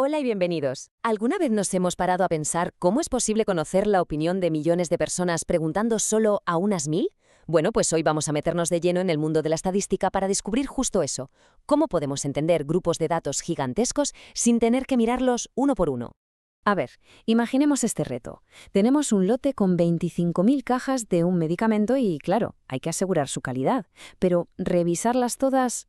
Hola y bienvenidos. ¿Alguna vez nos hemos parado a pensar cómo es posible conocer la opinión de millones de personas preguntando solo a unas 1000? Bueno, pues hoy vamos a meternos de lleno en el mundo de la estadística para descubrir justo eso. ¿Cómo podemos entender grupos de datos gigantescos sin tener que mirarlos uno por uno? A ver, imaginemos este reto. Tenemos un lote con 25.000 cajas de un medicamento y, claro, hay que asegurar su calidad. Pero revisarlas todas,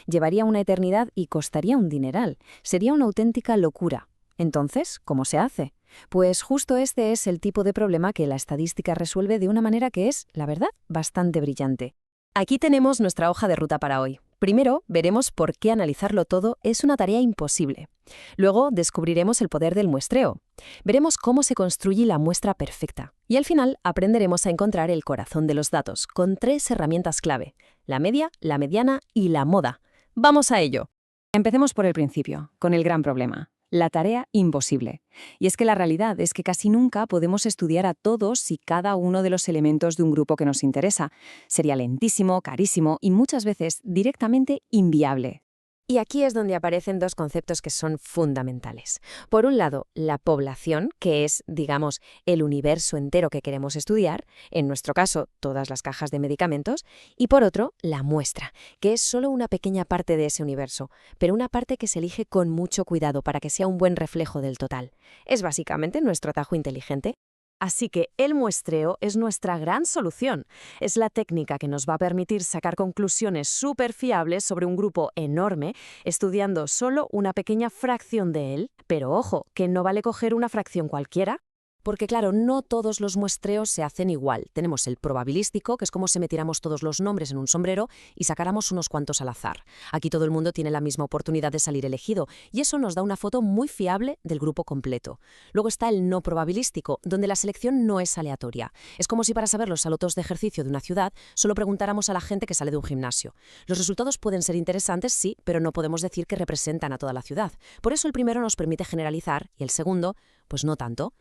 llevaría una eternidad y costaría un dineral. Sería una auténtica locura. Entonces, ¿cómo se hace? Pues justo este es el tipo de problema que la estadística resuelve de una manera que es, la verdad, bastante brillante. Aquí tenemos nuestra hoja de ruta para hoy. Primero, veremos por qué analizarlo todo es una tarea imposible. Luego, descubriremos el poder del muestreo. Veremos cómo se construye la muestra perfecta. Y al final, aprenderemos a encontrar el corazón de los datos con 3 herramientas clave: la media, la mediana y la moda. ¡Vamos a ello! Empecemos por el principio, con el gran problema. La tarea imposible. Y es que la realidad es que casi nunca podemos estudiar a todos y cada uno de los elementos de un grupo que nos interesa. Sería lentísimo, carísimo y muchas veces directamente inviable. Y aquí es donde aparecen dos conceptos que son fundamentales. Por un lado, la población, que es, digamos, el universo entero que queremos estudiar, en nuestro caso, todas las cajas de medicamentos, y por otro, la muestra, que es solo una pequeña parte de ese universo, pero una parte que se elige con mucho cuidado para que sea un buen reflejo del total. Es básicamente nuestro atajo inteligente. Así que el muestreo es nuestra gran solución. Es la técnica que nos va a permitir sacar conclusiones súper fiables sobre un grupo enorme, estudiando solo una pequeña fracción de él. Pero ojo, que no vale coger una fracción cualquiera. Porque claro, no todos los muestreos se hacen igual. Tenemos el probabilístico, que es como si metiéramos todos los nombres en un sombrero y sacáramos unos cuantos al azar. Aquí todo el mundo tiene la misma oportunidad de salir elegido, y eso nos da una foto muy fiable del grupo completo. Luego está el no probabilístico, donde la selección no es aleatoria. Es como si para saber los salotos de ejercicio de una ciudad solo preguntáramos a la gente que sale de un gimnasio. Los resultados pueden ser interesantes, sí, pero no podemos decir que representan a toda la ciudad. Por eso el primero nos permite generalizar y el segundo, pues no tanto.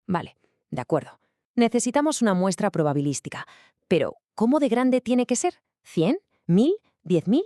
Vale, de acuerdo. Necesitamos una muestra probabilística. Pero, ¿cómo de grande tiene que ser? ¿100? ¿1000? ¿10.000?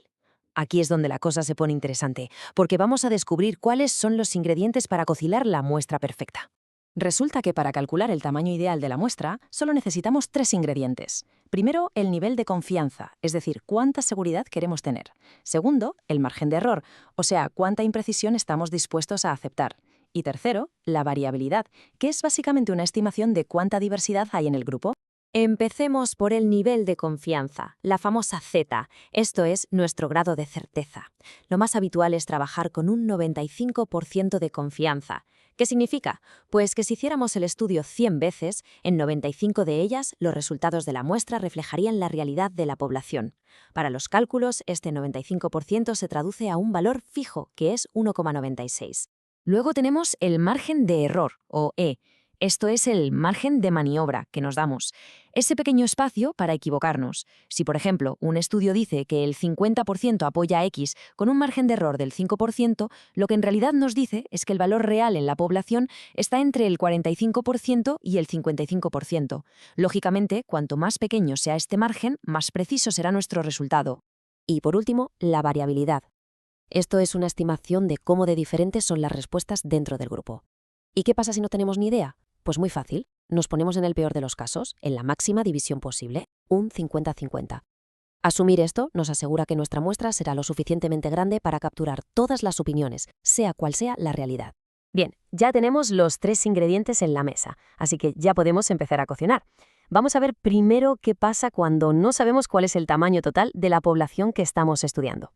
Aquí es donde la cosa se pone interesante, porque vamos a descubrir cuáles son los ingredientes para cocinar la muestra perfecta. Resulta que para calcular el tamaño ideal de la muestra, solo necesitamos 3 ingredientes. Primero, el nivel de confianza, es decir, cuánta seguridad queremos tener. Segundo, el margen de error, o sea, cuánta imprecisión estamos dispuestos a aceptar. Y tercero, la variabilidad, que es básicamente una estimación de cuánta diversidad hay en el grupo. Empecemos por el nivel de confianza, la famosa Z, esto es nuestro grado de certeza. Lo más habitual es trabajar con un 95% de confianza. ¿Qué significa? Pues que si hiciéramos el estudio 100 veces, en 95 de ellas los resultados de la muestra reflejarían la realidad de la población. Para los cálculos, este 95% se traduce a un valor fijo, que es 1,96. Luego tenemos el margen de error, o E. Esto es el margen de maniobra que nos damos. Ese pequeño espacio para equivocarnos. Si, por ejemplo, un estudio dice que el 50% apoya a X con un margen de error del 5%, lo que en realidad nos dice es que el valor real en la población está entre el 45% y el 55%. Lógicamente, cuanto más pequeño sea este margen, más preciso será nuestro resultado. Y por último, la variabilidad. Esto es una estimación de cómo de diferentes son las respuestas dentro del grupo. ¿Y qué pasa si no tenemos ni idea? Pues muy fácil. Nos ponemos en el peor de los casos, en la máxima división posible, un 50-50. Asumir esto nos asegura que nuestra muestra será lo suficientemente grande para capturar todas las opiniones, sea cual sea la realidad. Bien, ya tenemos los 3 ingredientes en la mesa, así que ya podemos empezar a cocinar. Vamos a ver primero qué pasa cuando no sabemos cuál es el tamaño total de la población que estamos estudiando.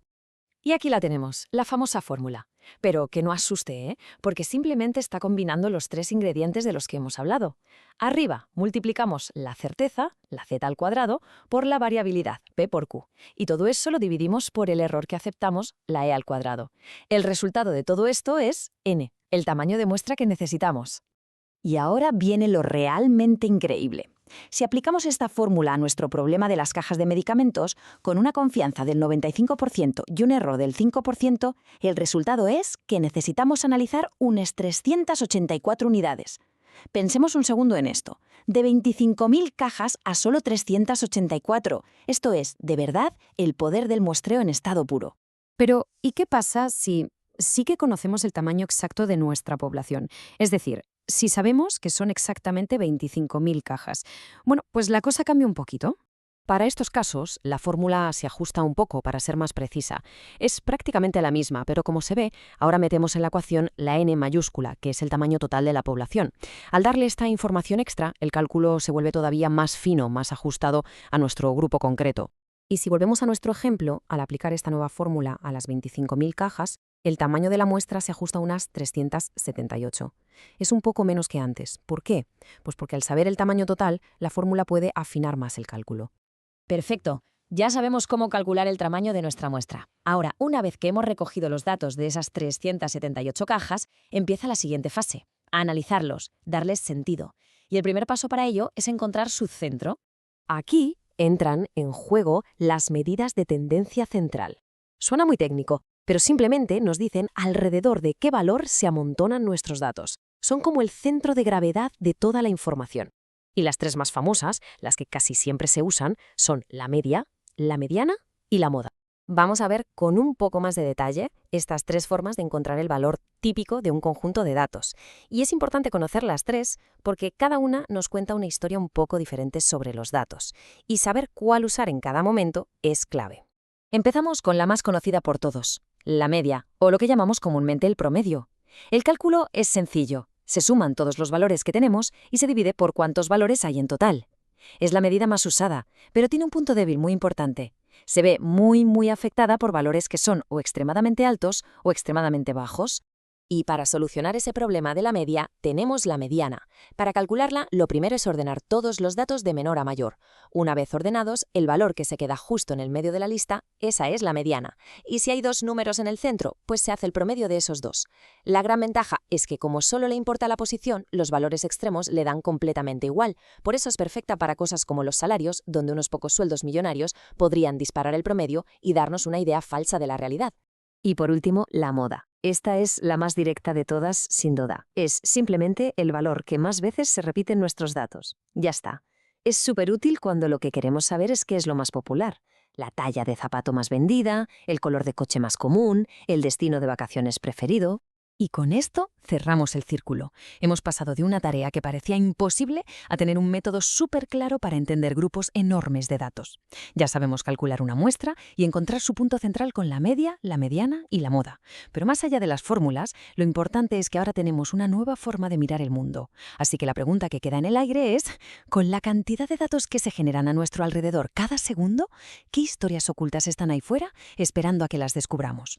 Y aquí la tenemos, la famosa fórmula. Pero que no asuste, porque simplemente está combinando los 3 ingredientes de los que hemos hablado. Arriba multiplicamos la certeza, la z al cuadrado, por la variabilidad, p por q. Y todo eso lo dividimos por el error que aceptamos, la e al cuadrado. El resultado de todo esto es n, el tamaño de muestra que necesitamos. Y ahora viene lo realmente increíble. Si aplicamos esta fórmula a nuestro problema de las cajas de medicamentos, con una confianza del 95% y un error del 5%, el resultado es que necesitamos analizar unas 384 unidades. Pensemos un segundo en esto. De 25.000 cajas a solo 384. Esto es, de verdad, el poder del muestreo en estado puro. Pero, ¿y qué pasa si sí que conocemos el tamaño exacto de nuestra población. Es decir, si sabemos que son exactamente 25.000 cajas. Bueno, pues la cosa cambia un poquito. Para estos casos, la fórmula se ajusta un poco para ser más precisa. Es prácticamente la misma, pero como se ve, ahora metemos en la ecuación la n mayúscula, que es el tamaño total de la población. Al darle esta información extra, el cálculo se vuelve todavía más fino, más ajustado a nuestro grupo concreto. Y si volvemos a nuestro ejemplo, al aplicar esta nueva fórmula a las 25.000 cajas, el tamaño de la muestra se ajusta a unas 378. Es un poco menos que antes. ¿Por qué? Pues porque al saber el tamaño total, la fórmula puede afinar más el cálculo. Perfecto. Ya sabemos cómo calcular el tamaño de nuestra muestra. Ahora, una vez que hemos recogido los datos de esas 378 cajas, empieza la siguiente fase: analizarlos, darles sentido. Y el primer paso para ello es encontrar su centro. Aquí entran en juego las medidas de tendencia central. Suena muy técnico, pero simplemente nos dicen alrededor de qué valor se amontonan nuestros datos. Son como el centro de gravedad de toda la información. Y las tres más famosas, las que casi siempre se usan, son la media, la mediana y la moda. Vamos a ver con un poco más de detalle estas tres formas de encontrar el valor típico de un conjunto de datos. Y es importante conocer las tres porque cada una nos cuenta una historia un poco diferente sobre los datos. Y saber cuál usar en cada momento es clave. Empezamos con la más conocida por todos, la media, o lo que llamamos comúnmente el promedio. El cálculo es sencillo. Se suman todos los valores que tenemos y se divide por cuántos valores hay en total. Es la medida más usada, pero tiene un punto débil muy importante. Se ve muy afectada por valores que son o extremadamente altos o extremadamente bajos. Y para solucionar ese problema de la media, tenemos la mediana. Para calcularla, lo primero es ordenar todos los datos de menor a mayor. Una vez ordenados, el valor que se queda justo en el medio de la lista, esa es la mediana. Y si hay dos números en el centro, pues se hace el promedio de esos dos. La gran ventaja es que como solo le importa la posición, los valores extremos le dan completamente igual. Por eso es perfecta para cosas como los salarios, donde unos pocos sueldos millonarios podrían disparar el promedio y darnos una idea falsa de la realidad. Y por último, la moda. Esta es la más directa de todas, sin duda. Es simplemente el valor que más veces se repite en nuestros datos. Ya está. Es súper útil cuando lo que queremos saber es qué es lo más popular. La talla de zapato más vendida, el color de coche más común, el destino de vacaciones preferido. Y con esto cerramos el círculo. Hemos pasado de una tarea que parecía imposible a tener un método súper claro para entender grupos enormes de datos. Ya sabemos calcular una muestra y encontrar su punto central con la media, la mediana y la moda. Pero más allá de las fórmulas, lo importante es que ahora tenemos una nueva forma de mirar el mundo. Así que la pregunta que queda en el aire es, con la cantidad de datos que se generan a nuestro alrededor cada segundo, ¿qué historias ocultas están ahí fuera esperando a que las descubramos?